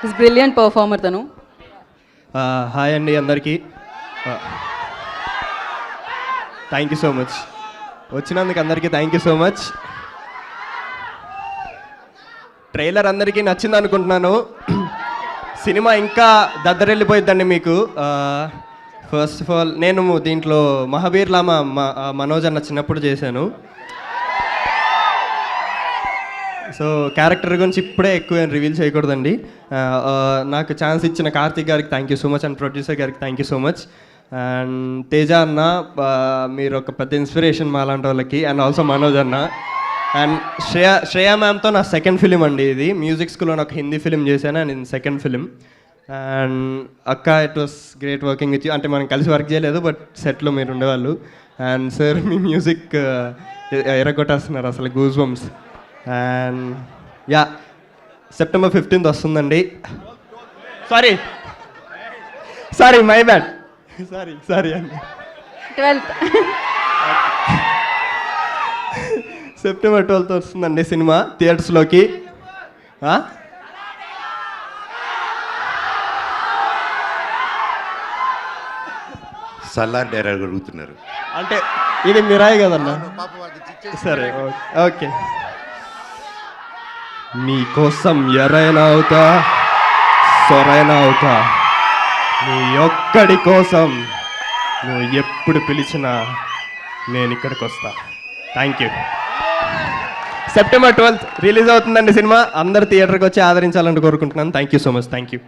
Is brilliant performer తను. Hi అండి అందరికీ. థ్యాంక్ యూ సో మచ్, వచ్చినందుకు అందరికీ thank you so much. Trailer అందరికీ నచ్చింది అనుకుంటున్నాను. సినిమా ఇంకా దద్దరెళ్ళిపోయిద్దండి మీకు. ఫస్ట్ ఆఫ్ ఆల్ నేను దీంట్లో మహావీర్ లామా మనోజ్ అన్న చిన్నప్పుడు చేశాను. సో క్యారెక్టర్ గురించి ఇప్పుడే ఎక్కువ రివీల్ చేయకూడదండి. నాకు ఛాన్స్ ఇచ్చిన కార్తిక్ గారికి thank you so much and producer గారికి thank you so much. And Teja అన్న, మీరు ఒక పెద్ద ఇన్స్పిరేషన్ మా లాంటి వాళ్ళకి. అండ్ ఆల్సో మనోజ్ అన్న అండ్ శ్రేయా మ్యామ్తో నా సెకండ్ ఫిలిం అండి ఇది. మ్యూజిక్ స్కూల్లో నాకు హిందీ ఫిలిం చేశాను అండ్ ఇది సెకండ్ ఫిలిం. అండ్ అక్క, it was great working with you. అంటే మనం కలిసి వర్క్ చేయలేదు, బట్ సెట్లో మీరు ఉండేవాళ్ళు. అండ్ సార్, మీ మ్యూజిక్ ఎరగొట్టేస్తున్నారు అసలు, goose bumps. And yeah, September 15th వస్తుందండి. సారీ మై బ్యాడ్, సారీ అండి. 12th September 12th వస్తుందండి సినిమా థియేటర్స్లోకి. సల్లార్ డైరెక్ట్ అడుగుతున్నారు అంటే ఇది మిరాయి కదన్నా. సరే ఓకే. నీ కోసం ఎరైనా అవుతా, సొరైనా అవుతా, నీ ఒక్కడి కోసం నువ్వు ఎప్పుడు పిలిచినా నేను ఇక్కడికి వస్తా. Thank you. September 12th release అవుతుందండి సినిమా. అందరు థియేటర్కి వచ్చి ఆదరించాలని కోరుకుంటున్నాను. Thank you so much. Thank you.